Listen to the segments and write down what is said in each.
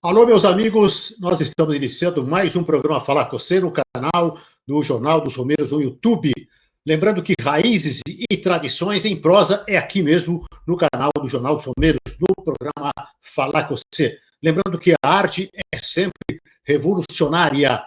Alô, meus amigos, nós estamos iniciando mais um programa Falar com você no canal do Jornal dos Romeiros no YouTube. Lembrando que raízes e tradições em prosa é aqui mesmo no canal do Jornal dos Romeiros, no programa Falar com você. Lembrando que a arte é sempre revolucionária.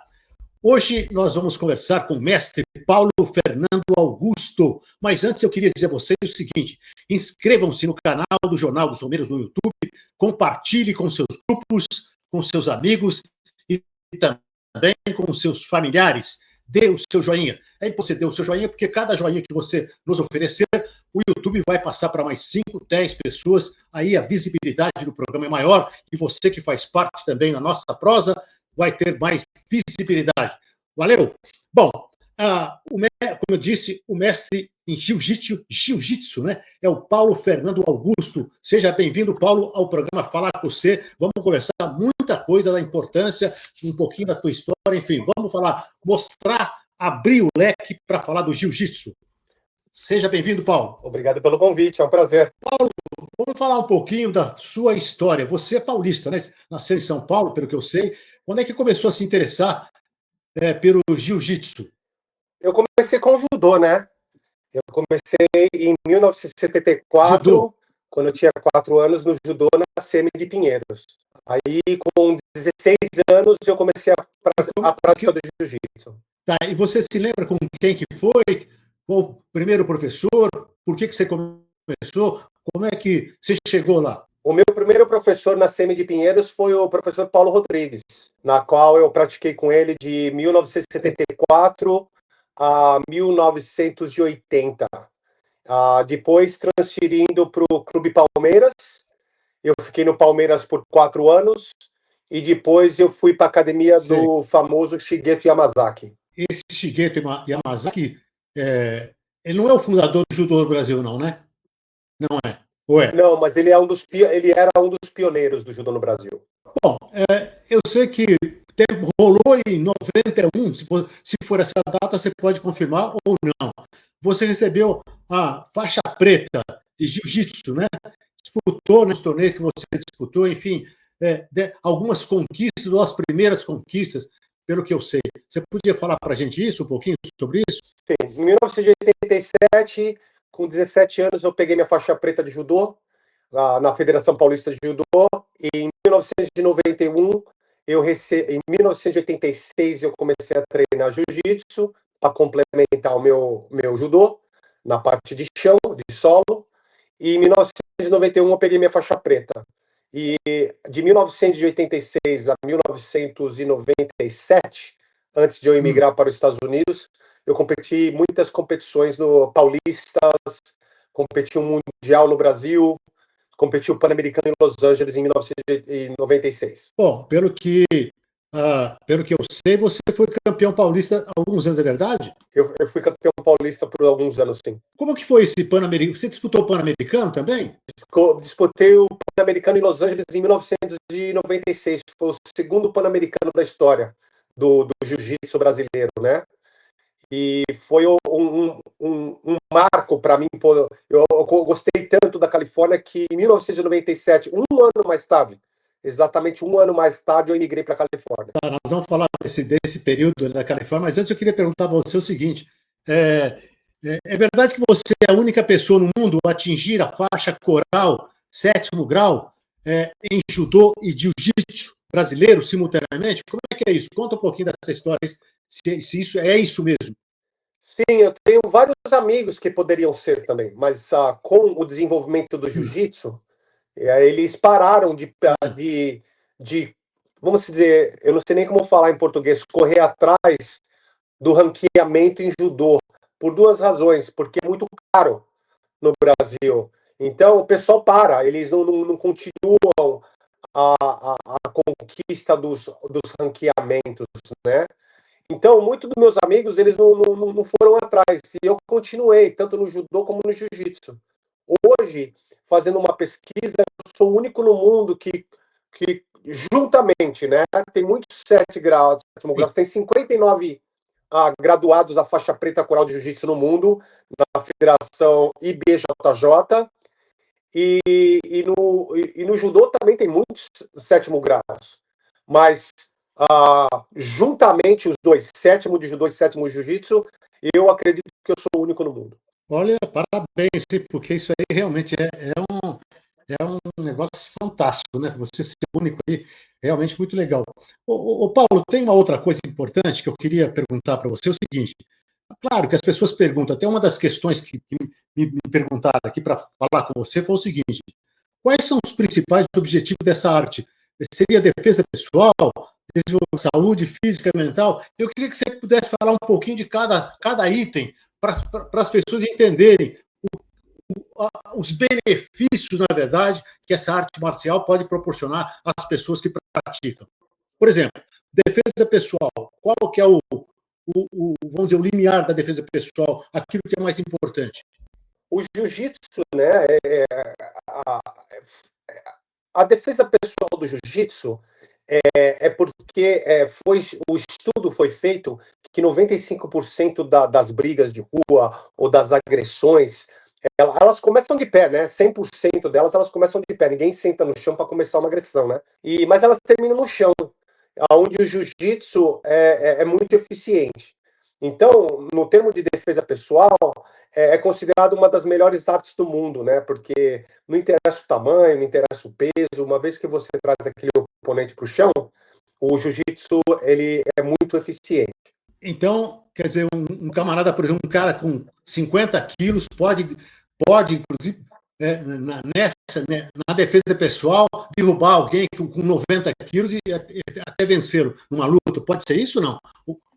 Hoje nós vamos conversar com o mestre Paulo Fernando Augusto. Mas antes eu queria dizer a vocês o seguinte: inscrevam-se no canal do Jornal dos Romeiros no YouTube, compartilhe com seus grupos, com seus amigos e também com seus familiares. Dê o seu joinha. É importante você dar o seu joinha, porque cada joinha que você nos oferecer, o YouTube vai passar para mais 5, 10 pessoas. Aí a visibilidade do programa é maior e você que faz parte também da nossa prosa vai ter mais visibilidade. Valeu? Bom, como eu disse, o mestre em jiu-jitsu, né? É o Paulo Fernando Augusto. Seja bem-vindo, Paulo, ao programa Falar com você. Vamos conversar muita coisa da importância, um pouquinho da tua história, enfim, vamos falar, mostrar, abrir o leque para falar do jiu-jitsu. Seja bem-vindo, Paulo. Obrigado pelo convite, é um prazer. Paulo, vamos falar um pouquinho da sua história. Você é paulista, né? Nasceu em São Paulo, pelo que eu sei. Quando é que começou a se interessar pelo jiu-jitsu? Eu comecei com judô, né? Eu comecei em 1974, judô. Quando eu tinha 4 anos, no judô na SEMI de Pinheiros. Aí, com 16 anos, eu comecei a prática do jiu-jitsu. Tá, e você se lembra com quem que foi? Qual o primeiro professor? Por que você começou? Como é que você chegou lá? O meu primeiro professor na SEMI de Pinheiros foi o professor Paulo Rodrigues, na qual eu pratiquei com ele de 1974 a 1980. Depois, transferindo para o Clube Palmeiras, eu fiquei no Palmeiras por 4 anos, e depois eu fui para a academia do famoso Shigeto Yamazaki. Esse Shigeto Yamazaki, ele não é o fundador do judô do Brasil, não, né? Não é. Ou é? Não, mas ele era um dos pioneiros do judô no Brasil. Bom, eu sei que rolou em 91, se for essa data, você pode confirmar ou não. Você recebeu a faixa preta de jiu-jitsu, né? Disputou nos torneios que você disputou, enfim, algumas conquistas, ou as primeiras conquistas, pelo que eu sei. Você podia falar para a gente um pouquinho sobre isso? Sim, em 1987, com 17 anos, eu peguei minha faixa preta de judô na Federação Paulista de Judô, e em 1991, em 1986, eu comecei a treinar jiu-jitsu para complementar o meu judô, na parte de chão, de solo, e em 1991 eu peguei minha faixa preta. E de 1986 a 1997, antes de eu emigrar para os Estados Unidos, eu competi muitas competições no Paulistas, competi um Mundial no Brasil, competi o Pan-Americano em Los Angeles em 1996. Bom, pelo que eu sei, você foi campeão paulista há alguns anos, é verdade? Eu fui campeão paulista por alguns anos, sim. Como que foi esse Pan-Americano? Você disputou o Pan-Americano também? Disputei o Pan-Americano em Los Angeles em 1996. Foi o segundo Pan-Americano da história do jiu-jitsu brasileiro, né? E foi um marco para mim. Eu gostei tanto da Califórnia que em 1997, exatamente um ano mais tarde, eu emigrei para a Califórnia. Nós vamos falar desse período da Califórnia, mas antes eu queria perguntar para você o seguinte: é verdade que você é a única pessoa no mundo a atingir a faixa coral 7º grau em judô e jiu-jitsu brasileiro simultaneamente? Como é que é isso? Conta um pouquinho dessa história, se isso é isso mesmo. Sim, eu tenho vários amigos que poderiam ser também, mas com o desenvolvimento do jiu-jitsu, eles pararam de, vamos dizer, eu não sei nem como falar em português, correr atrás do ranqueamento em judô, por 2 razões, porque é muito caro no Brasil. Então, o pessoal para, eles não continuam a conquista dos ranqueamentos, né? Então, muitos dos meus amigos, eles não foram atrás, e eu continuei, tanto no judô como no jiu-jitsu. Hoje, fazendo uma pesquisa, eu sou o único no mundo que juntamente, né, tem muitos 7 graus, tem 59 graduados da faixa preta coral de jiu-jitsu no mundo, na Federação IBJJ, e no judô também tem muitos 7º graus. mas juntamente os dois, sétimo de judô e sétimo de jiu-jitsu, eu acredito que eu sou o único no mundo. Olha, parabéns, porque isso aí realmente é um negócio fantástico, né? Você ser único aí, realmente muito legal. Ô, Paulo, tem uma outra coisa importante que eu queria perguntar para você, é o seguinte, claro que as pessoas perguntam, até uma das questões que me perguntaram aqui para falar com você foi o seguinte, quais são os principais objetivos dessa arte? Seria defesa pessoal, saúde física e mental? Eu queria que você pudesse falar um pouquinho de cada item para as pessoas entenderem os benefícios, na verdade, que essa arte marcial pode proporcionar às pessoas que praticam. Por exemplo, defesa pessoal. Qual que é vamos dizer, o limiar da defesa pessoal, aquilo que é mais importante? O jiu-jitsu, né, a defesa pessoal do jiu-jitsu porque o estudo foi feito que 95% das brigas de rua ou das agressões, elas começam de pé, né? 100% delas, elas começam de pé. Ninguém senta no chão para começar uma agressão, né? Mas elas terminam no chão, onde o jiu-jitsu é muito eficiente. Então, no termo de defesa pessoal, é considerado uma das melhores artes do mundo, né? Porque não interessa o tamanho, não interessa o peso, uma vez que você traz aquele oponente para o chão, o jiu-jitsu ele é muito eficiente. Então, quer dizer, um camarada, por exemplo, um cara com 50 quilos pode inclusive, na defesa pessoal, derrubar alguém com 90 quilos e até vencê-lo numa luta. Pode ser isso ou não?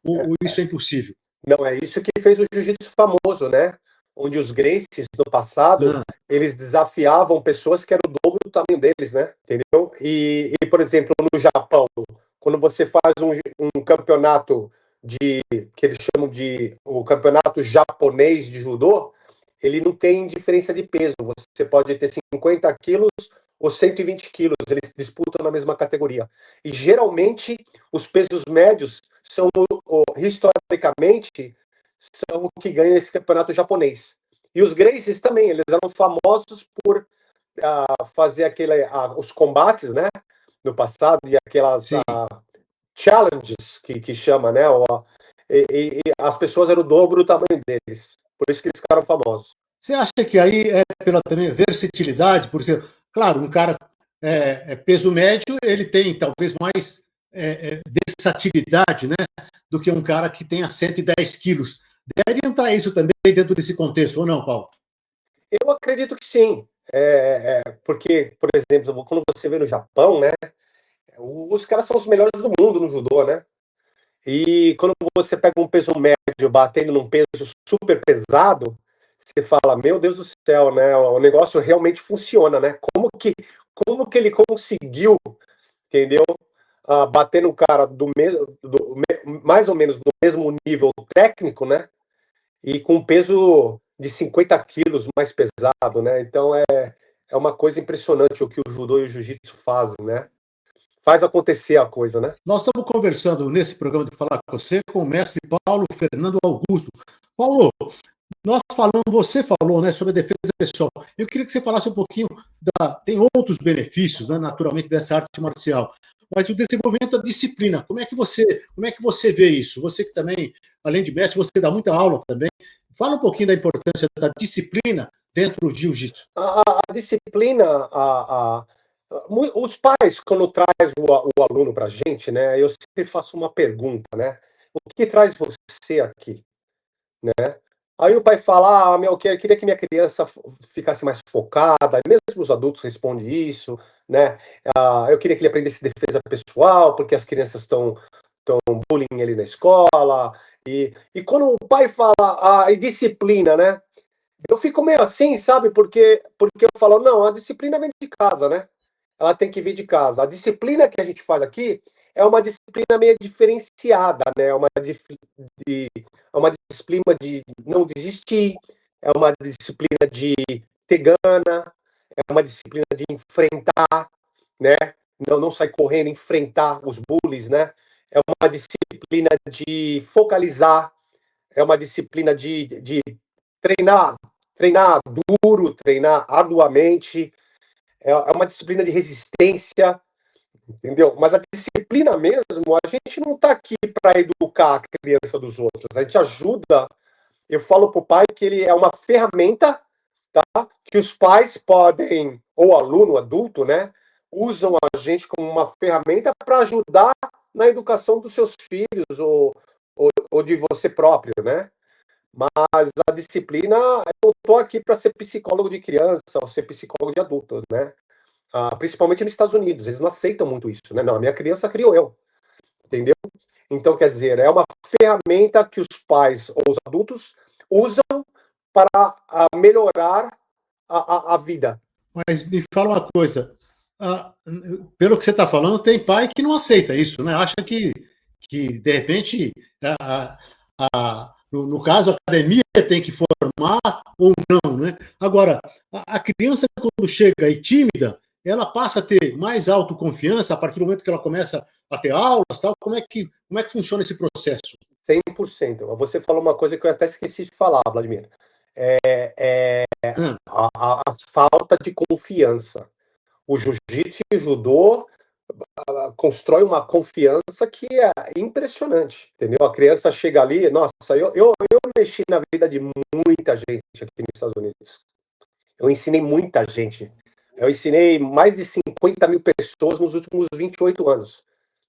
Ou isso é impossível? Não, é isso que fez o jiu-jitsu famoso, né? Onde os Gracies, no passado, eles desafiavam pessoas que eram o dobro do tamanho deles, né? Entendeu? E por exemplo, no Japão, quando você faz um campeonato que eles chamam de o campeonato japonês de judô, ele não tem diferença de peso. Você pode ter 50 quilos ou 120 quilos, eles disputam na mesma categoria. E geralmente os pesos médios são, historicamente, são o que ganha esse campeonato japonês. E os Gracies também, eles eram famosos por fazer os combates, né, no passado, e aquelas challenges, que chama, né, e as pessoas eram o dobro do tamanho deles. Por isso que eles ficaram famosos. Você acha que aí é pela também versatilidade, por ser, claro, um cara peso médio, ele tem talvez mais versatilidade, né, do que um cara que tenha 110 quilos. Deve entrar isso também dentro desse contexto, ou não, Paulo? Eu acredito que sim. Porque, por exemplo, quando você vê no Japão, né, os caras são os melhores do mundo no judô, né? E quando você pega um peso médio batendo num peso super pesado, você fala, meu Deus do céu, né? O negócio realmente funciona, né? Como que ele conseguiu, entendeu? Bater no cara mais ou menos do mesmo nível técnico, né? E com peso de 50 quilos mais pesado, né? Então é uma coisa impressionante o que o judô e o jiu-jitsu fazem, né? Faz acontecer a coisa, né? Nós estamos conversando nesse programa de Falar com você com o mestre Paulo Fernando Augusto. Paulo, você falou, né, sobre a defesa pessoal. Eu queria que você falasse um pouquinho tem outros benefícios, né, naturalmente, dessa arte marcial, mas o desenvolvimento da disciplina. Como é que você vê isso? Você que também, além de mestre, você dá muita aula também. Fala um pouquinho da importância da disciplina dentro do jiu-jitsu. A disciplina, os pais, quando traz o aluno para a gente, né, eu sempre faço uma pergunta, né? O que traz você aqui, né? Aí o pai fala, eu queria que minha criança ficasse mais focada, mesmo os adultos respondem isso, né? Eu queria que ele aprendesse defesa pessoal, porque as crianças estão bullying ele na escola, e quando o pai fala disciplina, né? Eu fico meio assim, sabe? Porque eu falo, não, a disciplina vem de casa, né? Ela tem que vir de casa. A disciplina que a gente faz aqui é uma disciplina meio diferenciada, né? É uma disciplina de não desistir, é uma disciplina de ter gana, é uma disciplina de enfrentar, né? Não sair correndo, enfrentar os bullies, né? É uma disciplina de focalizar, é uma disciplina de treinar duro, treinar arduamente, é uma disciplina de resistência, entendeu? Mas a disciplina mesmo, a gente não está aqui para educar a criança dos outros. A gente ajuda. Eu falo para o pai que ele é uma ferramenta, tá? Que os pais podem, ou aluno, adulto, né? Usam a gente como uma ferramenta para ajudar na educação dos seus filhos ou de você próprio, né? Mas a disciplina, eu estou aqui para ser psicólogo de criança ou ser psicólogo de adulto, né? Principalmente nos Estados Unidos, eles não aceitam muito isso, né? Não, a minha criança criou eu, entendeu? Então, quer dizer, é uma ferramenta que os pais ou os adultos usam para melhorar a vida. Mas me fala uma coisa, pelo que você está falando, tem pai que não aceita isso, né? Acha que de repente, no caso, a academia tem que formar ou não, né? Agora, a criança, quando chega aí tímida, ela passa a ter mais autoconfiança a partir do momento que ela começa a ter aulas, tal. Como é que funciona esse processo? 100%. Você falou uma coisa que eu até esqueci de falar, Vladimir. A falta de confiança. O jiu-jitsu e o judô constrói uma confiança que é impressionante, entendeu? A criança chega ali, nossa, eu mexi na vida de muita gente aqui nos Estados Unidos. Eu ensinei muita gente. Eu ensinei mais de 50 mil pessoas nos últimos 28 anos.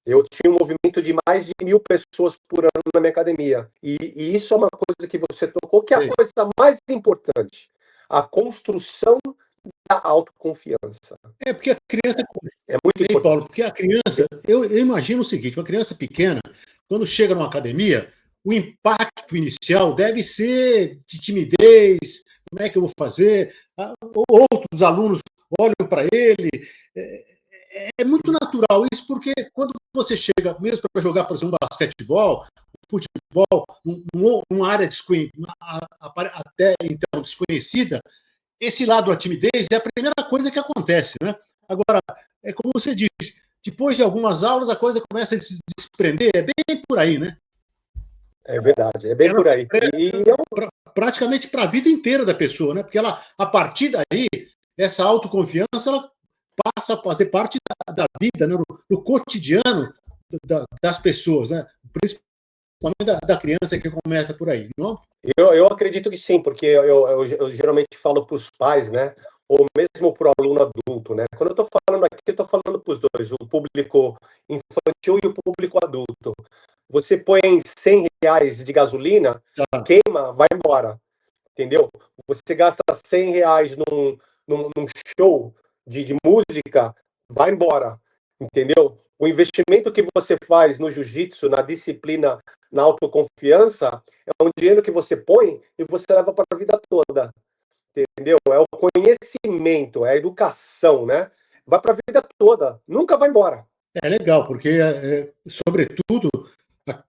Eu tinha um movimento de mais de 1.000 pessoas por ano na minha academia. E isso é uma coisa que você tocou, que é a coisa mais importante. A construção da autoconfiança. Porque a criança... É muito importante. Paulo, porque a criança... Eu imagino o seguinte, uma criança pequena, quando chega numa academia, o impacto inicial deve ser de timidez, como é que eu vou fazer? Outros alunos olham para ele. É muito natural isso, porque quando você chega mesmo para jogar, por exemplo, um basquetebol, um futebol, numa área até então desconhecida, esse lado da timidez é a primeira coisa que acontece, né? Agora, é como você disse, depois de algumas aulas a coisa começa a se desprender, é bem por aí, né? É verdade, é bem por aí. Praticamente para a vida inteira da pessoa, né? Porque ela, a partir daí, essa autoconfiança, ela passa a fazer parte da vida, né? no cotidiano das pessoas, né? Principalmente da criança que começa por aí, não? Eu acredito que sim, porque eu geralmente falo para os pais, né? Ou mesmo para o aluno adulto, né? Quando eu estou falando aqui, eu estou falando para os dois, o público infantil e o público adulto. Você põe R$100 de gasolina, queima, vai embora, entendeu? Você gasta R$100 num show de música, vai embora, entendeu? O investimento que você faz no jiu-jitsu, na disciplina, na autoconfiança, é um dinheiro que você põe e você leva para a vida toda, entendeu? É o conhecimento, é a educação, né? Vai para a vida toda, nunca vai embora. É legal, porque, sobretudo,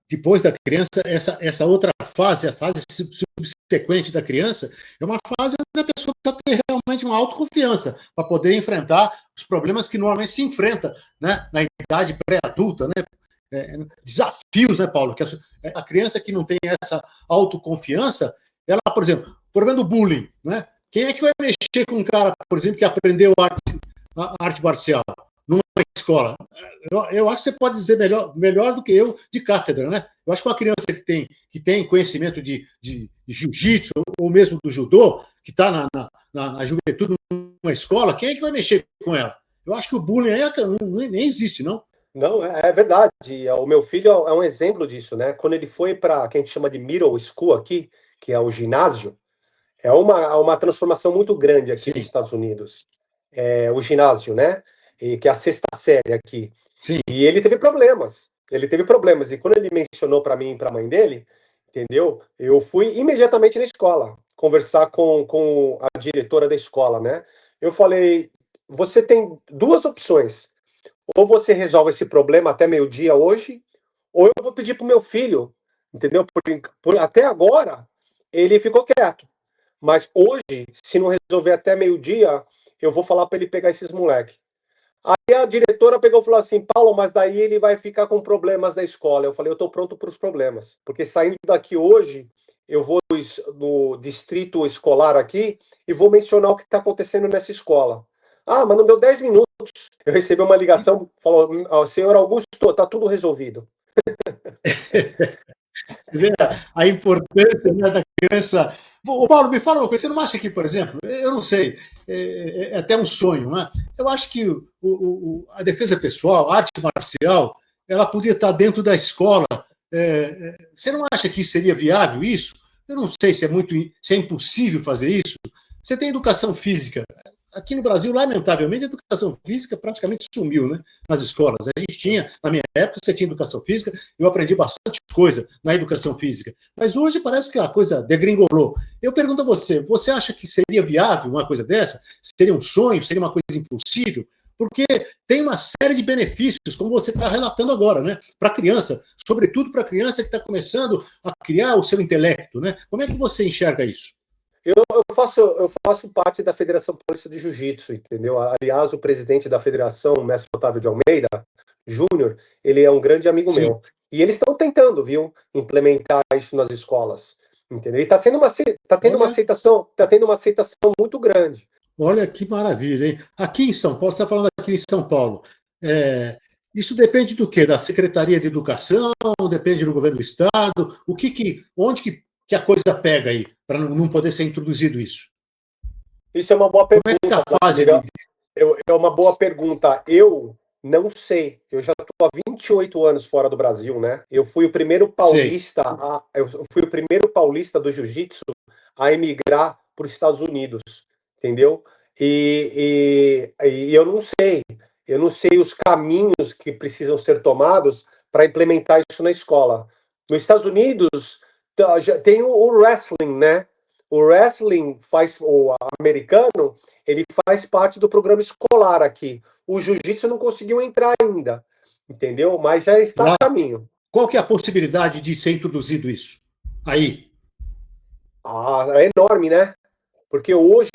depois da criança, essa outra fase, a fase subsequente da criança, é uma fase onde a pessoa precisa ter realmente uma autoconfiança para poder enfrentar os problemas que normalmente se enfrenta, né, na idade pré-adulta, né? Desafios, né, Paulo? Que a criança que não tem essa autoconfiança, ela, por exemplo, o problema do bullying, né? Quem é que vai mexer com um cara, por exemplo, que aprendeu arte marcial numa escola? Eu acho que você pode dizer melhor do que eu de cátedra, né? Eu acho que uma criança que tem conhecimento de jiu-jitsu ou mesmo do judô, que está na juventude, numa escola, quem é que vai mexer com ela? Eu acho que o bullying aí nem existe, não? Não, é verdade. O meu filho é um exemplo disso, né? Quando ele foi para o que a gente chama de middle school aqui, que é o ginásio, é uma transformação muito grande aqui nos Estados Unidos. O ginásio, né? Que é a sexta série aqui. Sim. E ele teve problemas. E quando ele mencionou para mim e para a mãe dele, entendeu? Eu fui imediatamente na escola conversar com a diretora da escola, né? Eu falei, você tem duas opções. Ou você resolve esse problema até meio-dia hoje, ou eu vou pedir pro meu filho, entendeu? Até agora, ele ficou quieto. Mas hoje, se não resolver até meio-dia, eu vou falar para ele pegar esses moleques. Aí a diretora pegou e falou assim, Paulo, mas daí ele vai ficar com problemas na escola. Eu falei, eu estou pronto para os problemas. Porque saindo daqui hoje, eu vou no distrito escolar aqui e vou mencionar o que está acontecendo nessa escola. Ah, mas não deu 10 minutos. eu recebi uma ligação, falou, senhor Augusto, tá tudo resolvido. Você vê a importância, né, da criança. Ô, Paulo, me fala uma coisa, você não acha que, por exemplo, eu não sei, é até um sonho, né? Eu acho que a defesa pessoal, a arte marcial, ela podia estar dentro da escola. Você não acha que seria viável isso? Eu não sei se é impossível fazer isso. Você tem educação física. Aqui no Brasil, lamentavelmente, a educação física praticamente sumiu, né, nas escolas. A gente tinha, na minha época, você tinha educação física, eu aprendi bastante coisa na educação física. Mas hoje parece que a coisa degringolou. Eu pergunto a você, você acha que seria viável uma coisa dessa? Seria um sonho? Seria uma coisa impossível? Porque tem uma série de benefícios, como você está relatando agora, né? Para a criança, sobretudo para a criança que está começando a criar o seu intelecto, né? Como é que você enxerga isso? Eu faço parte da Federação Paulista de Jiu-Jitsu, entendeu? Aliás, o presidente da federação, o mestre Otávio de Almeida Júnior, ele é um grande amigo Sim. meu. E eles estão tentando, viu, implementar isso nas escolas, entendeu? E está tendo uma aceitação muito grande. Olha que maravilha, hein? Aqui em São Paulo, você está falando aqui em São Paulo, isso depende do quê? Da Secretaria de Educação, depende do governo do Estado? Onde que a coisa pega aí, para não poder ser introduzido isso? Isso é uma boa Como é que pergunta, está a fase? É uma boa pergunta. Eu não sei. Eu já estou há 28 anos fora do Brasil, né? Eu fui o primeiro Sei. paulista do jiu-jitsu a emigrar para os Estados Unidos, entendeu? E eu não sei. Eu não sei os caminhos que precisam ser tomados para implementar isso na escola. Nos Estados Unidos já tem o wrestling, né? O wrestling o americano, ele faz parte do programa escolar aqui. O jiu-jitsu não conseguiu entrar ainda, entendeu? Mas já está Lá, a caminho. qual que é a possibilidade de ser introduzido isso? Aí. É enorme, né? Porque hoje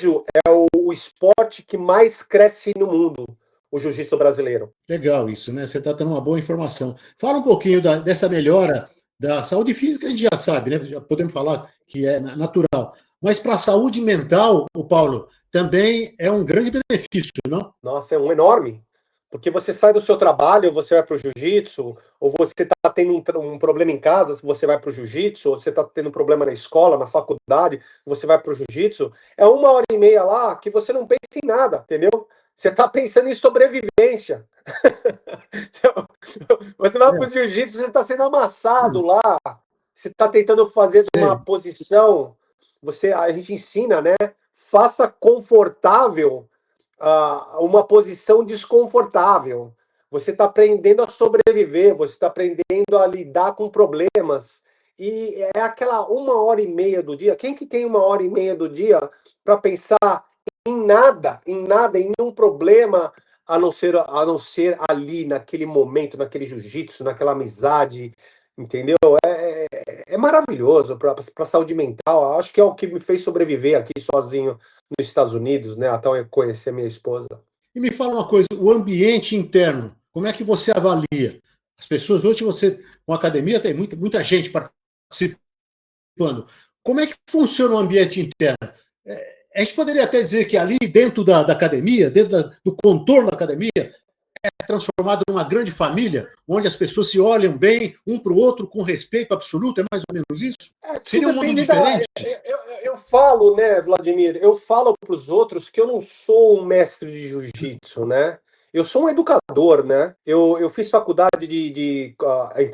é o esporte que mais cresce no mundo, o jiu-jitsu brasileiro. Legal isso, né? Você está dando uma boa informação. Fala um pouquinho dessa melhora da saúde física, a gente já sabe, né? Já podemos falar que é natural. Mas para a saúde mental, o Paulo, também é um grande benefício, não? Nossa, é um enorme. Porque você sai do seu trabalho, você vai para o jiu-jitsu, ou você está tendo um problema em casa, você vai para o jiu-jitsu, ou você está tendo um problema na escola, na faculdade, você vai para o jiu-jitsu. É 1 hora e meia lá que você não pensa em nada, entendeu? Você está pensando em sobrevivência. Você vai para o jiu-jitsu, você está sendo amassado lá, você está tentando fazer uma posição, a gente ensina, né? Faça confortável uma posição desconfortável. Você está aprendendo a sobreviver, você está aprendendo a lidar com problemas. E é aquela 1 hora e meia do dia. Quem que tem 1 hora e meia do dia para pensar em nada, em nenhum problema, a não ser ali, naquele momento, naquele jiu-jitsu, naquela amizade, entendeu? É maravilhoso para a saúde mental. Acho que é o que me fez sobreviver aqui sozinho nos Estados Unidos, né? Até eu conhecer minha esposa. E me fala uma coisa, o ambiente interno, como é que você avalia? As pessoas, hoje você, com a academia, tem muita gente participando. Como é que funciona o ambiente interno? A gente poderia até dizer que ali, dentro da academia, dentro do contorno da academia, é transformado numa grande família, onde as pessoas se olham bem, um para o outro, com respeito absoluto, é mais ou menos isso? Seria um mundo diferente? Eu falo, né, Vladimir, eu falo para os outros que eu não sou um mestre de jiu-jitsu, né? Eu sou um educador, né? Eu fiz faculdade de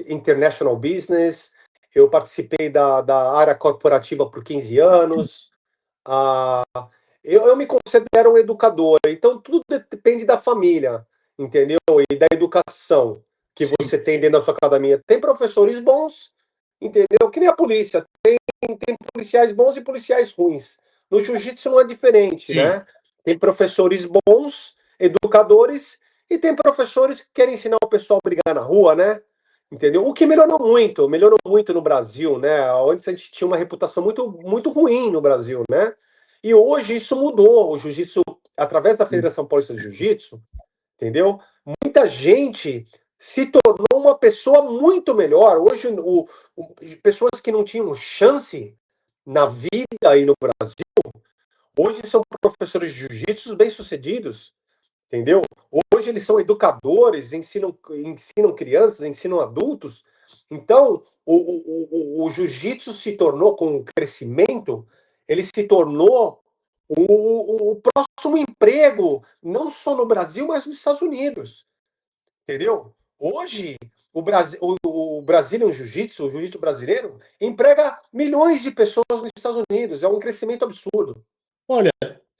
International Business, eu participei da área corporativa por 15 anos, ah, eu me considero um educador, então tudo depende da família, entendeu? E da educação que Sim. você tem dentro da sua academia. Tem professores bons, entendeu? Que nem a polícia, tem policiais bons e policiais ruins. No jiu-jitsu não é diferente, Sim. né? Tem professores bons, educadores, e tem professores que querem ensinar o pessoal a brigar na rua, né? Entendeu? O que melhorou muito no Brasil, né? Antes a gente tinha uma reputação muito, muito ruim no Brasil, né? E hoje isso mudou. O jiu-jitsu, através da Federação Paulista de Jiu-Jitsu, entendeu? Muita gente se tornou uma pessoa muito melhor. Hoje, pessoas que não tinham chance na vida e no Brasil, hoje são professores de jiu-jitsu bem-sucedidos, entendeu? Hoje eles são educadores, ensinam crianças, ensinam adultos. Então, o jiu-jitsu se tornou, com o crescimento, ele se tornou o próximo emprego, não só no Brasil, mas nos Estados Unidos, entendeu? Hoje, o Brazilian Jiu-Jitsu, o jiu-jitsu brasileiro, emprega milhões de pessoas nos Estados Unidos. É um crescimento absurdo. Olha,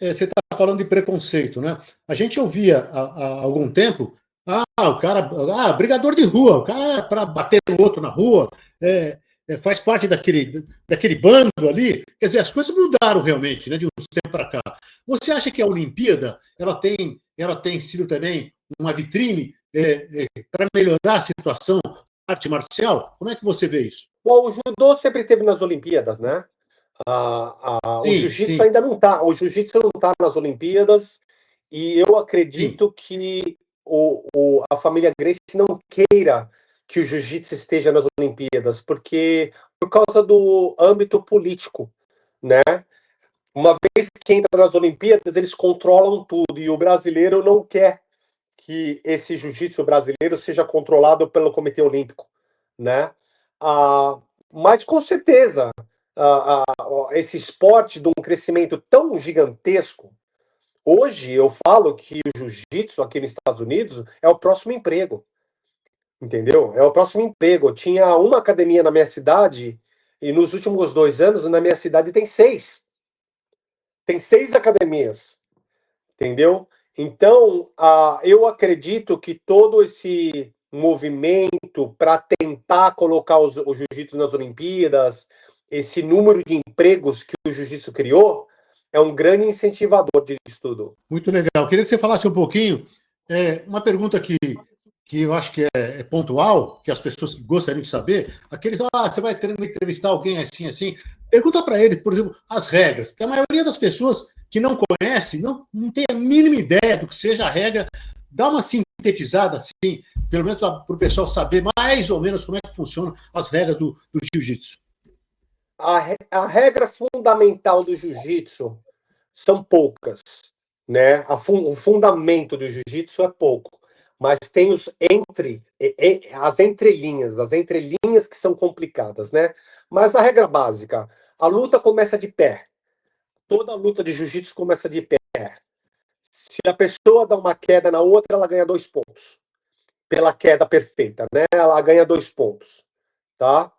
você está falando de preconceito, né? A gente ouvia há algum tempo, o cara, brigador de rua, o cara é para bater no outro na rua, faz parte daquele bando ali. Quer dizer, as coisas mudaram realmente, né, de uns tempos para cá. Você acha que a Olimpíada ela tem sido também uma vitrine para melhorar a situação da arte marcial? Como é que você vê isso? Bom, o judô sempre teve nas Olimpíadas, né? O Sim, jiu-jitsu sim, ainda não está. O jiu-jitsu não está nas Olimpíadas e eu sim. acredito que a família Gracie não queira que o jiu-jitsu esteja nas Olimpíadas, porque por causa do âmbito político, né? Uma vez que entra nas Olimpíadas, eles controlam tudo e o brasileiro não quer que esse jiu-jitsu brasileiro seja controlado pelo Comitê Olímpico, né? Ah, mas com certeza, esse esporte de um crescimento tão gigantesco, hoje eu falo que o jiu-jitsu aqui nos Estados Unidos é o próximo emprego, entendeu? É o próximo emprego. Eu tinha uma academia na minha cidade e nos últimos 2 anos na minha cidade tem 6. Tem 6 academias, entendeu? Então, eu acredito que todo esse movimento para tentar colocar o jiu-jitsu nas Olimpíadas, esse número de empregos que o jiu-jitsu criou, é um grande incentivador disso tudo. Muito legal. Queria que você falasse um pouquinho, uma pergunta que eu acho que é pontual, que as pessoas gostariam de saber, aquele que você vai entrevistar alguém assim, assim, pergunta para ele, por exemplo, as regras, porque a maioria das pessoas que não conhece, não tem a mínima ideia do que seja a regra, dá uma sintetizada assim, pelo menos para o pessoal saber mais ou menos como é que funcionam as regras do jiu-jitsu. A regra fundamental do jiu-jitsu são poucas, né? O fundamento do jiu-jitsu é pouco, mas tem as entrelinhas que são complicadas, né? Mas a regra básica, a luta começa de pé. Toda luta de jiu-jitsu começa de pé. Se a pessoa dá uma queda na outra, ela ganha 2 pontos. Pela queda perfeita, né? Ela ganha 2 pontos, tá?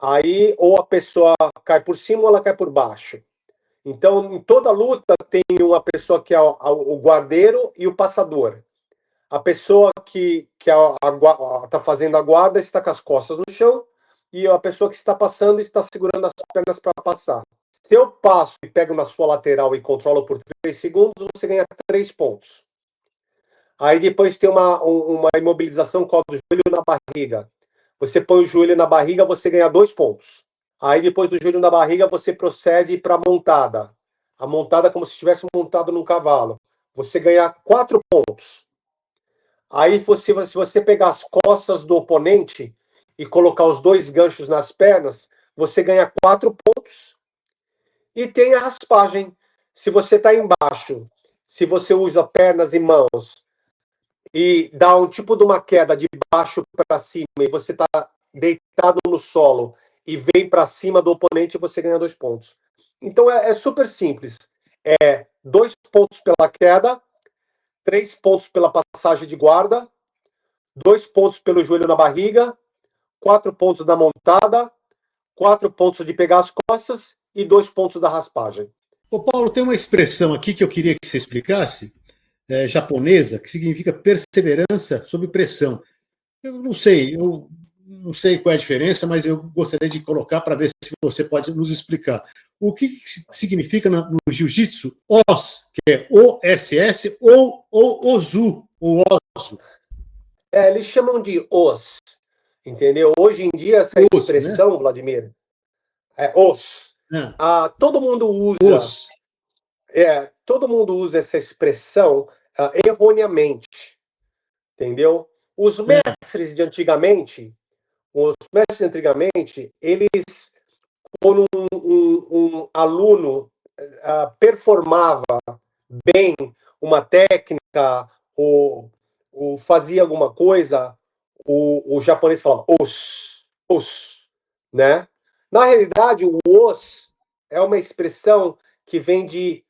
Aí, ou a pessoa cai por cima ou ela cai por baixo. Então, em toda luta, tem uma pessoa que é o guardeiro e o passador. A pessoa que está fazendo a guarda está com as costas no chão e a pessoa que está passando está segurando as pernas para passar. Se eu passo e pego na sua lateral e controlo por 3 segundos, você ganha 3 pontos. Aí depois tem uma imobilização com o joelho na barriga. Você põe o joelho na barriga, você ganha 2 pontos. Aí depois do joelho na barriga, você procede para a montada. A montada é como se estivesse montado num cavalo. Você ganha 4 pontos. Aí, se você pegar as costas do oponente e colocar os 2 ganchos nas pernas, você ganha 4 pontos. E tem a raspagem. Se você está embaixo, se você usa pernas e mãos e dá um tipo de uma queda de baixo para cima e você está deitado no solo e vem para cima do oponente, você ganha 2 pontos. Então é super simples. 2 pontos pela queda, 3 pontos pela passagem de guarda, 2 pontos pelo joelho na barriga, 4 pontos da montada, 4 pontos de pegar as costas e 2 pontos da raspagem. Ô Paulo, tem uma expressão aqui que eu queria que você explicasse, japonesa, que significa perseverança sob pressão. Eu não sei qual é a diferença, mas eu gostaria de colocar para ver se você pode nos explicar. O que significa no jiu-jitsu OS, que é OSS, ou OZU, ou OSU? Eles chamam de os, entendeu? Hoje em dia, essa OS, né? expressão, Vladimir, é os. Todo mundo usa, OS. todo mundo usa essa expressão erroneamente, entendeu? Os mestres de antigamente, eles, quando um aluno performava bem uma técnica fazia alguma coisa, o japonês falava os, né? Na realidade, o os é uma expressão que vem de...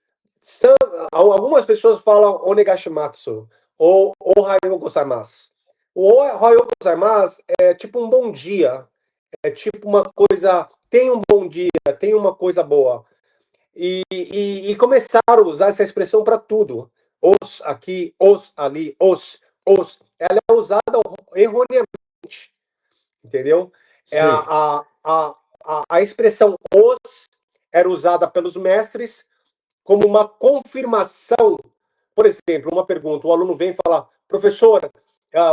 Algumas pessoas falam onegashimatsu ou ohayou gozaimasu. O ohayou gozaimasu é tipo um bom dia, é tipo uma coisa, tem um bom dia, tem uma coisa boa. E começaram a usar essa expressão para tudo. Os aqui, os ali, os. Ela é usada erroneamente, entendeu? Sei. A expressão os era usada pelos mestres como uma confirmação. Por exemplo, uma pergunta, o aluno vem e fala, professor,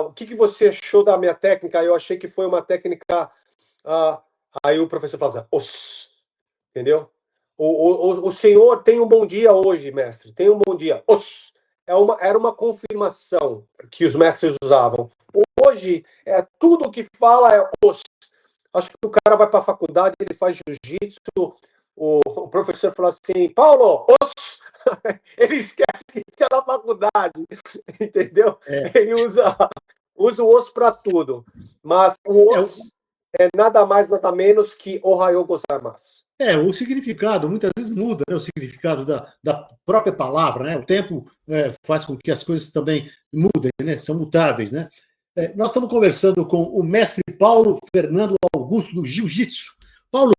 o que você achou da minha técnica? Eu achei que foi uma técnica... aí o professor fala assim, os, entendeu? O senhor tem um bom dia hoje, mestre, tem um bom dia. Os. Era uma confirmação que os mestres usavam. Hoje, tudo que fala é os. Acho que o cara vai para a faculdade, ele faz jiu-jitsu, o professor fala assim, Paulo, os. Ele esquece que está na faculdade, entendeu? É, Ele usa o osso para tudo. Mas o é, osso é nada mais, nada menos que ohayou gozaimasu. o significado, muitas vezes muda, né, o significado da própria palavra, né? O tempo faz com que as coisas também mudem, né? São mutáveis, né? Nós estamos conversando com o mestre Paulo Fernando Augusto do Jiu-Jitsu. Paulo,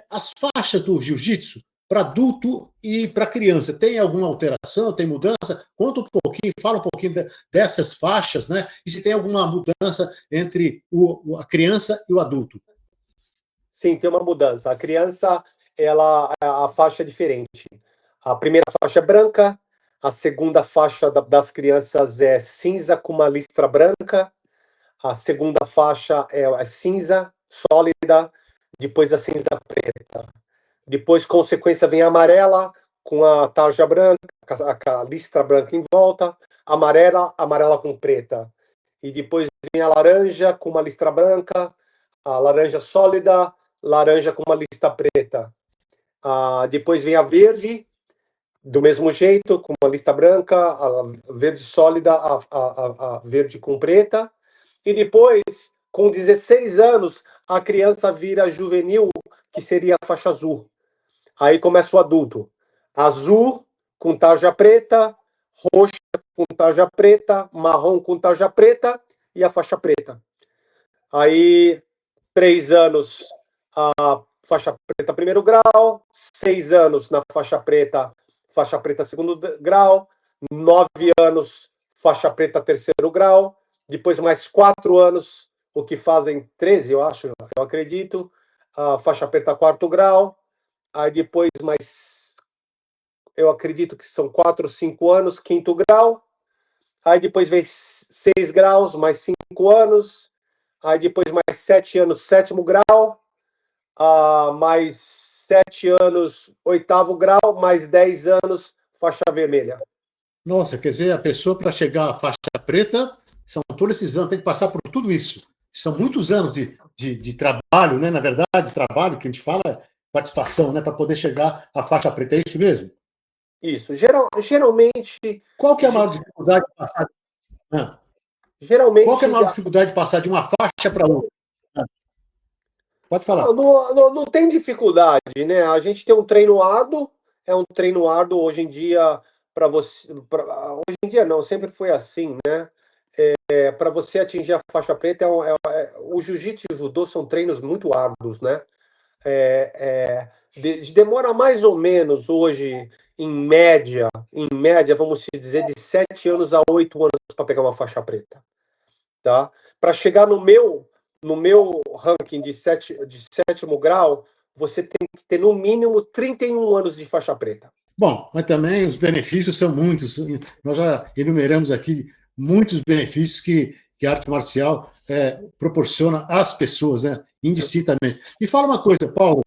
as faixas do Jiu-Jitsu para adulto e para criança, tem alguma alteração, tem mudança? Conta um pouquinho, fala um pouquinho dessas faixas, né? E se tem alguma mudança entre a criança e o adulto. Sim, tem uma mudança. A criança, a faixa é diferente. A primeira faixa é branca, a segunda faixa das crianças é cinza com uma listra branca, a segunda faixa é cinza, sólida, depois a cinza preta. Depois, consequência, vem a amarela, com a tarja branca, a listra branca em volta, amarela com preta. E depois vem a laranja com uma listra branca, a laranja sólida, laranja com uma lista preta. Depois vem a verde, do mesmo jeito, com uma lista branca, a verde sólida, a verde com preta. E depois, com 16 anos, a criança vira juvenil, que seria a faixa azul. Aí começa o adulto. Azul com tarja preta, roxa com tarja preta, marrom com tarja preta e a faixa preta. Aí, 3 anos, a faixa preta primeiro grau, 6 anos na faixa preta segundo grau, 9 anos, faixa preta terceiro grau, depois mais 4 anos, o que fazem 13, eu acho, eu acredito, a faixa preta quarto grau, aí depois mais, eu acredito que são 4, 5 anos, quinto grau, aí depois vem 6 graus, mais 5 anos, aí depois mais 7 anos, sétimo grau, mais 7 anos, oitavo grau, mais 10 anos, faixa vermelha. Nossa, quer dizer, a pessoa para chegar à faixa preta, são todos esses anos, tem que passar por tudo isso. São muitos anos de trabalho, né? Na verdade, trabalho que a gente fala, participação, né? Para poder chegar à faixa preta, é isso mesmo? Isso. Geralmente. Qual que é a maior dificuldade de passar? Qual que é a Geralmente. maior dificuldade de passar de uma faixa para outra? Pode falar. Não tem dificuldade, né? A gente tem um treino árduo, é um treino árduo hoje em dia, para você. Hoje em dia não, sempre foi assim, né? Para você atingir a faixa preta, o jiu-jitsu e o judô são treinos muito árduos, né? Demora mais ou menos hoje, em média, vamos dizer, de 7 anos a 8 anos para pegar uma faixa preta. Tá? Para chegar no meu ranking de sétimo grau, você tem que ter no mínimo 31 anos de faixa preta. Bom, mas também os benefícios são muitos. Nós já enumeramos aqui muitos benefícios que a arte marcial proporciona às pessoas, né, indistintamente. Me fala uma coisa, Paulo,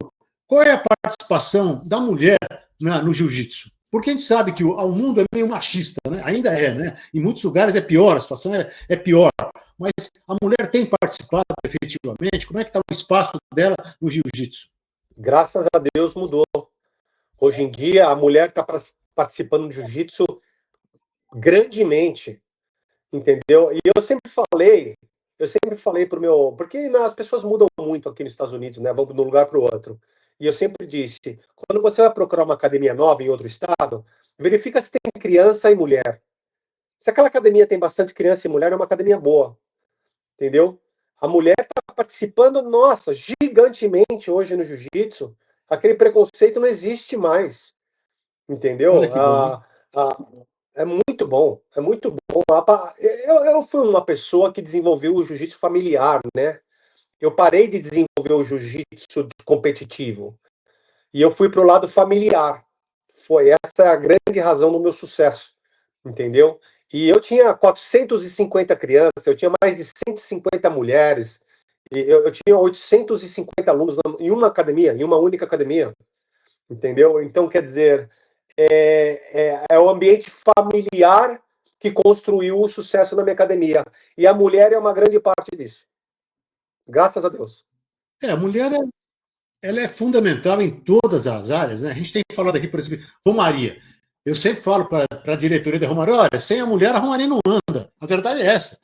qual é a participação da mulher no jiu-jitsu? Porque a gente sabe que o mundo é meio machista, né? Ainda é, né? Em muitos lugares é pior, a situação é pior. Mas a mulher tem participado efetivamente? Como é que está o espaço dela no jiu-jitsu? Graças a Deus mudou. Hoje em dia, a mulher está participando do jiu-jitsu grandemente, entendeu? E eu sempre falei pro meu, porque as pessoas mudam muito aqui nos Estados Unidos, né? Vão de um lugar para o outro. E eu sempre disse, quando você vai procurar uma academia nova em outro estado, verifica se tem criança e mulher. Se aquela academia tem bastante criança e mulher, é uma academia boa, entendeu? A mulher está participando, nossa, gigantemente hoje no jiu-jitsu. Aquele preconceito não existe mais, Olha entendeu? que bom, hein? É muito bom, é muito bom. Eu fui uma pessoa que desenvolveu o jiu-jitsu familiar, né? Eu parei de desenvolver o jiu-jitsu competitivo e eu fui para o lado familiar. Foi essa a grande razão do meu sucesso, entendeu? E eu tinha 450 crianças, eu tinha mais de 150 mulheres, e eu tinha 850 alunos em uma academia, em uma única academia, entendeu? Então, quer dizer, é o ambiente familiar que construiu o sucesso na minha academia. E a mulher é uma grande parte disso. Graças a Deus. A mulher ela é fundamental em todas as áreas, né? A gente tem falado aqui, por exemplo, Romaria. Eu sempre falo para a diretoria da Romaria, olha, sem a mulher a Romaria não anda. A verdade é essa.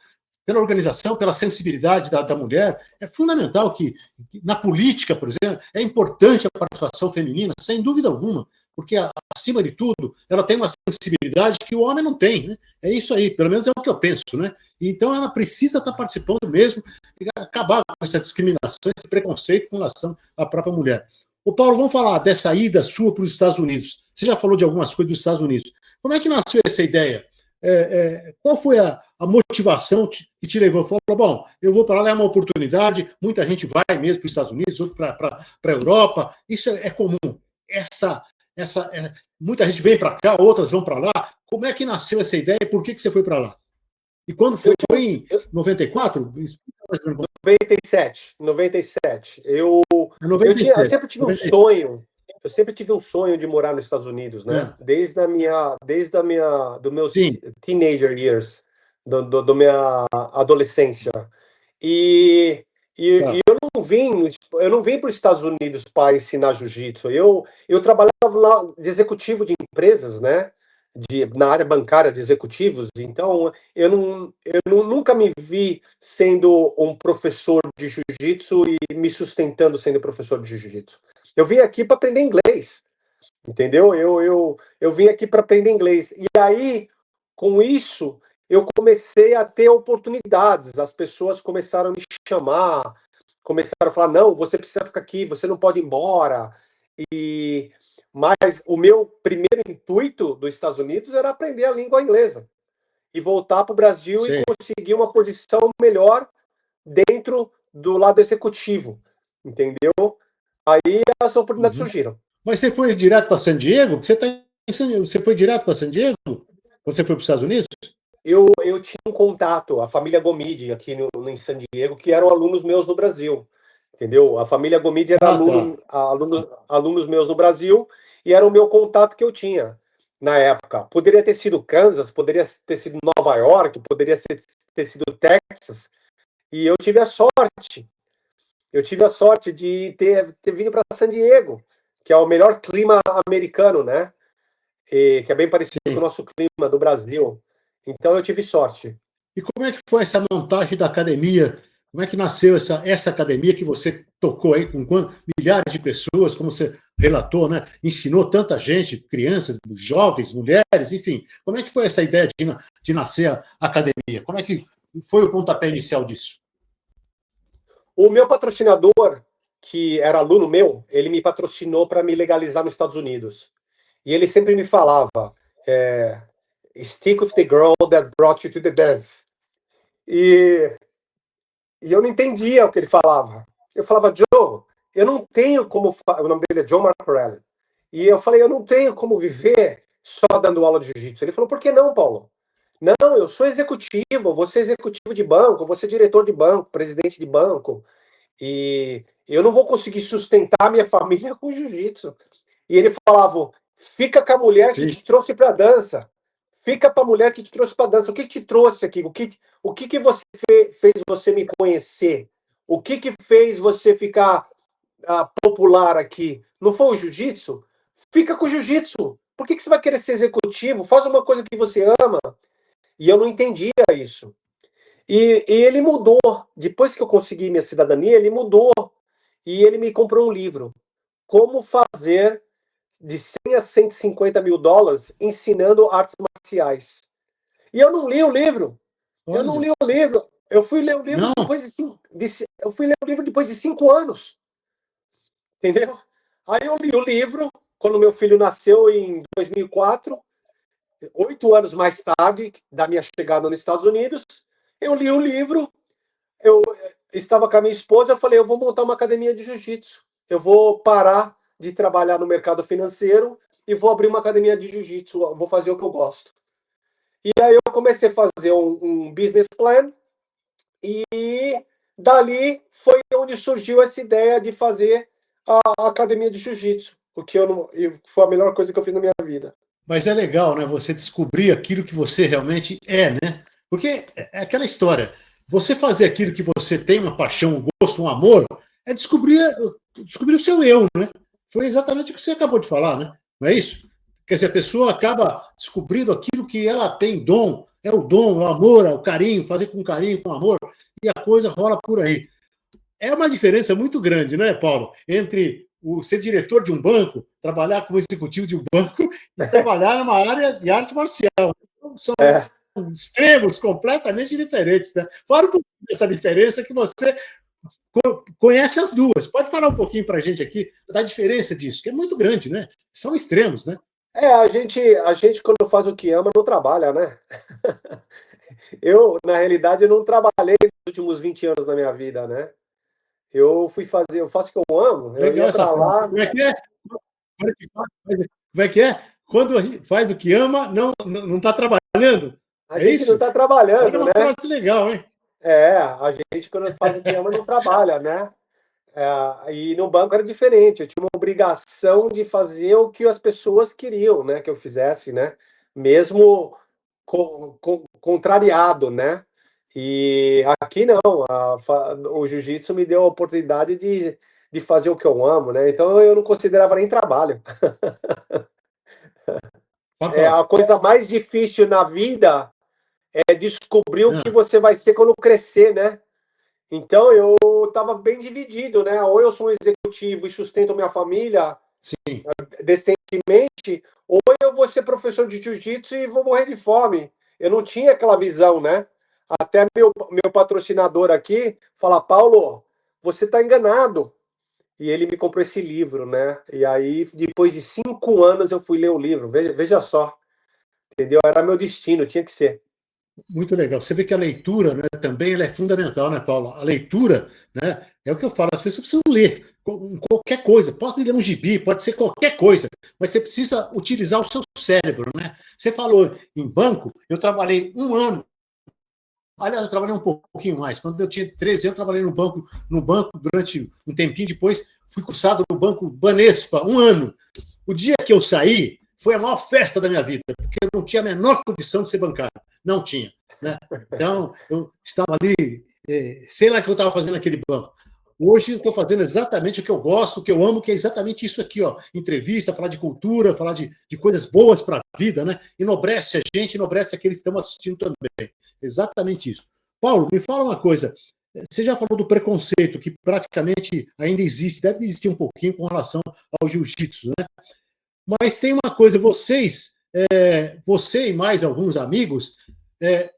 Pela organização, pela sensibilidade da mulher, é fundamental que na política, por exemplo, é importante a participação feminina, sem dúvida alguma, porque, acima de tudo, ela tem uma sensibilidade que o homem não tem, né? É isso aí, pelo menos é o que eu penso, né? Então ela precisa estar participando mesmo, e acabar com essa discriminação, esse preconceito com relação à própria mulher. Ô Paulo, vamos falar dessa ida sua para os Estados Unidos. Você já falou de algumas coisas dos Estados Unidos. Como é que nasceu essa ideia? Qual foi a motivação que te levou? Falou, bom, eu vou para lá, é uma oportunidade, muita gente vai mesmo para os Estados Unidos, outro para a Europa, isso é comum. Muita gente vem para cá, outras vão para lá. Como é que nasceu essa ideia e por que você foi para lá? E quando foi? Foi em 94? 97. Eu sempre tive 97. um sonho. Eu sempre tive um sonho de morar nos Estados Unidos, né? Dos meus Sim. teenager years, do minha adolescência. E Tá. eu não vim para os Estados Unidos para ensinar jiu-jitsu. Eu trabalhava lá de executivo de empresas, né? Na área bancária de executivos. Então, nunca me vi sendo um professor de jiu-jitsu e me sustentando sendo professor de jiu-jitsu. Eu vim aqui para aprender inglês, entendeu? Eu vim aqui para aprender inglês. E aí, com isso, eu comecei a ter oportunidades. As pessoas começaram a me chamar, começaram a falar: não, você precisa ficar aqui, você não pode ir embora. Mas o meu primeiro intuito dos Estados Unidos era aprender a língua inglesa e voltar para o Brasil. Sim. E conseguir uma posição melhor dentro do lado executivo, entendeu? Aí as oportunidades surgiram. Mas você foi direto para San Diego? Você foi direto para San Diego? Quando você foi para os Estados Unidos? Eu tinha um contato, a família Gomide aqui em San Diego, que eram alunos meus no Brasil, entendeu? A família Gomide era alunos meus no Brasil e era o meu contato que eu tinha na época. Poderia ter sido Kansas, poderia ter sido Nova York, poderia ter sido Texas. E eu tive a sorte de ter vindo para San Diego, que é o melhor clima americano, né? Que é bem parecido com o nosso clima do Brasil. Então eu tive sorte. E como é que foi essa montagem da academia? Como é que nasceu essa academia que você tocou aí com milhares de pessoas, como você relatou, né? Ensinou tanta gente, crianças, jovens, mulheres, enfim. Como é que foi essa ideia de nascer a academia? Como é que foi o pontapé inicial disso? O meu patrocinador, que era aluno meu, ele me patrocinou para me legalizar nos Estados Unidos. E ele sempre me falava, stick with the girl that brought you to the dance. E eu não entendia o que ele falava. Eu falava: Joe, eu não tenho como... O nome dele é John Marcorelli. E eu falei: eu não tenho como viver só dando aula de jiu-jitsu. Ele falou: por que não, Paulo? Não, eu sou executivo, vou ser executivo de banco, vou ser diretor de banco, presidente de banco. E eu não vou conseguir sustentar minha família com jiu-jitsu. E ele falava: fica com a mulher que te trouxe para dança. Fica para a mulher que te trouxe para dança. O que te trouxe aqui? O que você fez você me conhecer? O que fez você ficar popular aqui? Não foi o jiu-jitsu? Fica com o jiu-jitsu. Por que você vai querer ser executivo? Faz uma coisa que você ama. E eu não entendia isso. E ele mudou. Depois que eu consegui minha cidadania, ele mudou. E ele me comprou um livro. Como fazer de 100 a 150 mil dólares ensinando artes marciais. E eu não li o livro. Eu não li o livro. Eu fui ler o livro depois eu fui ler o livro depois de 5 anos. Entendeu? Aí eu li o livro quando meu filho nasceu em 2004, 8 anos mais tarde da minha chegada nos Estados Unidos. Eu li o livro, eu estava com a minha esposa, eu falei, eu vou montar uma academia de jiu-jitsu. Eu vou parar de trabalhar no mercado financeiro e vou abrir uma academia de jiu-jitsu, vou fazer o que eu gosto. E aí eu comecei a fazer um business plan e dali foi onde surgiu essa ideia de fazer a academia de jiu-jitsu, o que foi a melhor coisa que eu fiz na minha vida. Mas é legal, né? Você descobrir aquilo que você realmente é, né? Porque é aquela história. Você fazer aquilo que você tem uma paixão, um gosto, um amor, é descobrir o seu eu, né? Foi exatamente o que você acabou de falar, né? Não é isso? Quer dizer, a pessoa acaba descobrindo aquilo que ela tem dom, é o amor, é o carinho, fazer com carinho, com amor, e a coisa rola por aí. É uma diferença muito grande, né, Paulo? Entre ser diretor de um banco, trabalhar como executivo de um banco e trabalhar numa área de arte marcial. São extremos completamente diferentes, né? Fala um pouquinho dessa diferença que você conhece as duas. Pode falar um pouquinho para a gente aqui da diferença disso, que é muito grande, né? São extremos, né? A gente quando faz o que ama, não trabalha, né? Eu, na realidade, eu não trabalhei nos últimos 20 anos da minha vida, né? Eu faço o que eu amo, eu Legal ia essa para frase. lá. Como é que é? Como é que é? Quando a gente faz o que ama, não está trabalhando. A É gente não isso? está Olha trabalhando, uma né? frase legal, hein? A gente quando faz o que ama, não trabalha, né? E no banco era diferente, eu tinha uma obrigação de fazer o que as pessoas queriam, né, que eu fizesse, né, mesmo contrariado, né, e aqui não, o jiu-jitsu me deu a oportunidade de fazer o que eu amo, né, então eu não considerava nem trabalho. Pode falar. A coisa mais difícil na vida é descobrir o que Ah, você vai ser quando crescer, né. Então eu estava bem dividido, né? Ou eu sou um executivo e sustento minha família sim, decentemente, ou eu vou ser professor de jiu-jitsu e vou morrer de fome. Eu não tinha aquela visão, né? Até meu patrocinador aqui fala, Paulo, você está enganado. E ele me comprou esse livro, né? E aí, depois de 5 anos, eu fui ler o livro. Veja só, entendeu? Era meu destino, tinha que ser. muito legal. Você vê que a leitura, né, também ela é fundamental, né, Paulo? A leitura, né, é o que eu falo, as pessoas precisam ler qualquer coisa. Pode ler um gibi, pode ser qualquer coisa, mas você precisa utilizar o seu cérebro, né? Você falou em banco, eu trabalhei um ano. Aliás, eu trabalhei um pouquinho mais. Quando eu tinha 13 anos, eu trabalhei no banco durante um tempinho depois, fui cursado no Banco Banespa, um ano. O dia que eu saí, foi a maior festa da minha vida, porque eu não tinha a menor condição de ser bancário. Não tinha. Né? Então, eu estava ali, sei lá o que eu estava fazendo naquele banco. Hoje eu estou fazendo exatamente o que eu gosto, o que eu amo, que é exatamente isso aqui, ó. Entrevista, falar de cultura, falar de coisas boas para a vida, né? Enobrece a gente, enobrece aqueles que estão assistindo também. Exatamente isso. Paulo, me fala uma coisa. Você já falou do preconceito, que praticamente ainda existe, deve existir um pouquinho com relação ao jiu-jitsu, né? Mas tem uma coisa, você e mais alguns amigos,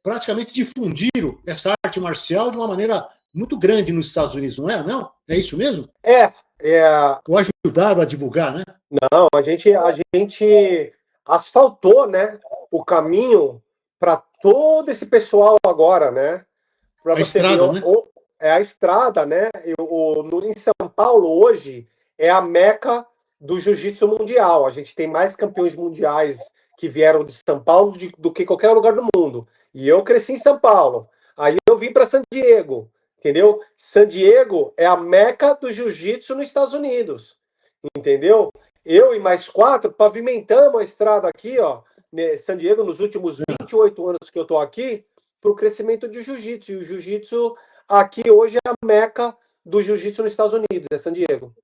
praticamente difundiram essa arte marcial de uma maneira muito grande nos Estados Unidos, não é? Não? É isso mesmo? É, Ou ajudaram a divulgar, né? Não, a gente asfaltou, né, o caminho para todo esse pessoal agora, né? Para A você ver, estrada, né? é a estrada, né? Em São Paulo hoje é a meca do jiu-jitsu mundial. A gente tem mais campeões mundiais que vieram de São Paulo do que qualquer lugar do mundo. E eu cresci em São Paulo. Aí eu vim para San Diego, entendeu? San Diego é a meca do jiu-jitsu nos Estados Unidos. Entendeu? Eu e mais 4 pavimentamos a estrada aqui, ó, né, San Diego, nos últimos 28 anos que eu tô aqui, para o crescimento de jiu-jitsu. E o jiu-jitsu aqui hoje é a meca do jiu-jitsu nos Estados Unidos, é San Diego.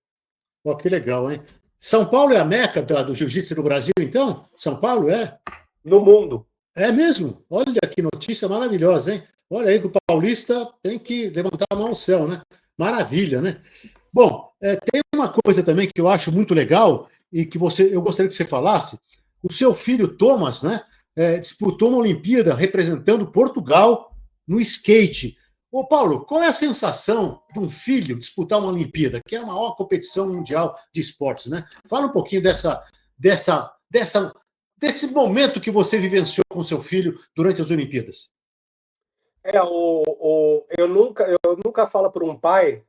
Ó, que legal, hein? São Paulo é a meca do jiu-jitsu no Brasil, então? São Paulo é? No mundo. É mesmo? Olha que notícia maravilhosa, hein? Olha aí que o paulista tem que levantar a mão ao céu, né? Maravilha, né? Bom, tem uma coisa também que eu acho muito legal e que eu gostaria que você falasse. O seu filho Thomas, né, disputou uma Olimpíada representando Portugal no skate. Ô, Paulo, qual é a sensação de um filho disputar uma Olimpíada, que é a maior competição mundial de esportes, né? Fala um pouquinho desse momento que você vivenciou com seu filho durante as Olimpíadas. Eu nunca falo para um pai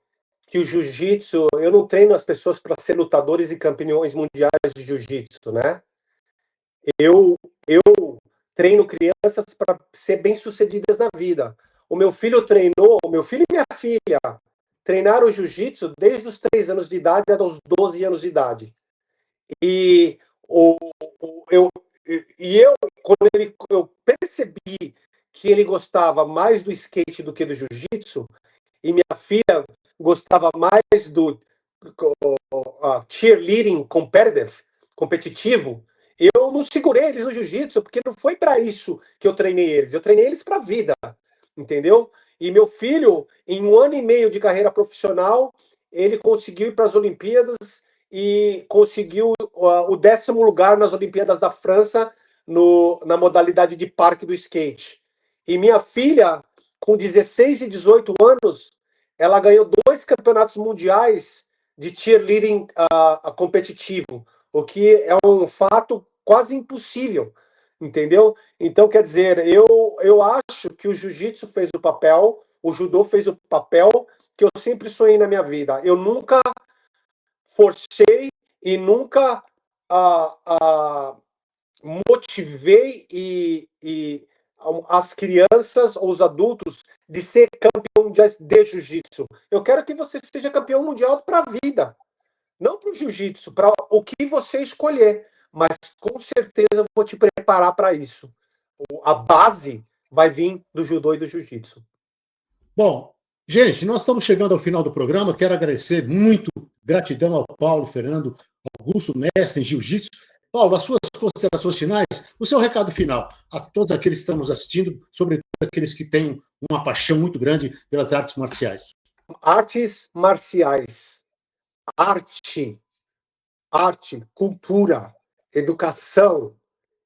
que o jiu-jitsu, eu não treino as pessoas para ser lutadores e campeões mundiais de jiu-jitsu, né? Eu treino crianças para ser bem-sucedidas na vida. O meu filho e minha filha treinaram jiu-jitsu desde os 3 anos de idade até os 12 anos de idade. E quando eu percebi que ele gostava mais do skate do que do jiu-jitsu, e minha filha gostava mais do cheerleading competitivo, eu não segurei eles no jiu-jitsu, porque não foi para isso que eu treinei eles. Eu treinei eles para a vida, entendeu? E meu filho, em 1 ano e meio de carreira profissional, ele conseguiu ir para as Olimpíadas e conseguiu o 10º lugar nas Olimpíadas da França na modalidade de parque do skate. E minha filha, com 16 e 18 anos, ela ganhou 2 campeonatos mundiais de cheerleading competitivo, o que é um fato quase impossível, entendeu? Então, quer dizer, eu acho que o jiu-jitsu fez o papel, o judô fez o papel que eu sempre sonhei na minha vida. Eu nunca forcei e nunca motivei as crianças ou os adultos de ser campeão de jiu-jitsu. Eu quero que você seja campeão mundial para a vida, não para o jiu-jitsu, para o que você escolher. Mas com certeza eu vou te preparar para isso. A base vai vir do judô e do jiu-jitsu. Bom, gente, nós estamos chegando ao final do programa. Quero agradecer muito, gratidão ao Paulo Fernando Augusto, mestre em jiu-jitsu. Paulo, as suas considerações finais, o seu recado final a todos aqueles que estão nos assistindo, sobretudo aqueles que têm uma paixão muito grande pelas artes marciais. Artes marciais, arte, cultura, educação,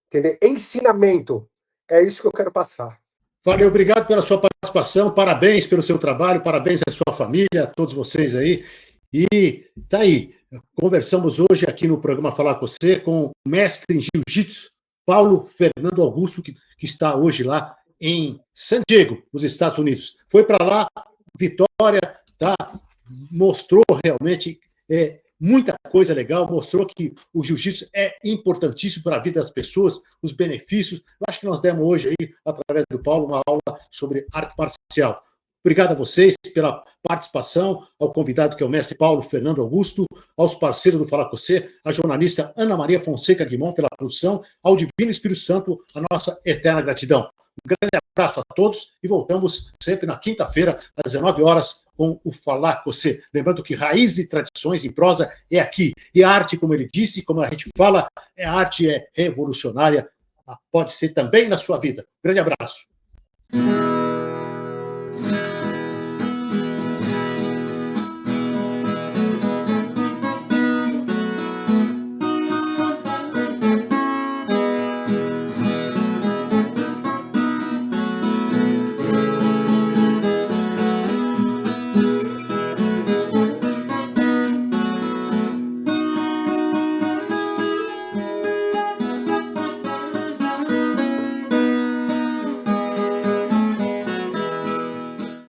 entendeu? Ensinamento. É isso que eu quero passar. Valeu, obrigado pela sua participação, parabéns pelo seu trabalho, parabéns à sua família, a todos vocês aí. E tá aí, conversamos hoje aqui no programa Falar com Você com o mestre em jiu-jitsu, Paulo Fernando Augusto, que está hoje lá em San Diego, nos Estados Unidos. Foi para lá, vitória, tá? Mostrou realmente muita coisa legal, mostrou que o jiu-jitsu é importantíssimo para a vida das pessoas, os benefícios. Eu acho que nós demos hoje aí, através do Paulo, uma aula sobre arte marcial. Obrigado a vocês pela participação, ao convidado que é o mestre Paulo Fernando Augusto, aos parceiros do Falar com Você, a jornalista Ana Maria Fonseca Guimon pela produção, ao Divino Espírito Santo, a nossa eterna gratidão. Um grande abraço a todos e voltamos sempre na quinta-feira, às 19 horas, com o Falar com Você. Lembrando que Raízes e Tradições em Prosa é aqui. E a arte, como ele disse, como a gente fala, a arte é revolucionária, pode ser também na sua vida. Grande abraço.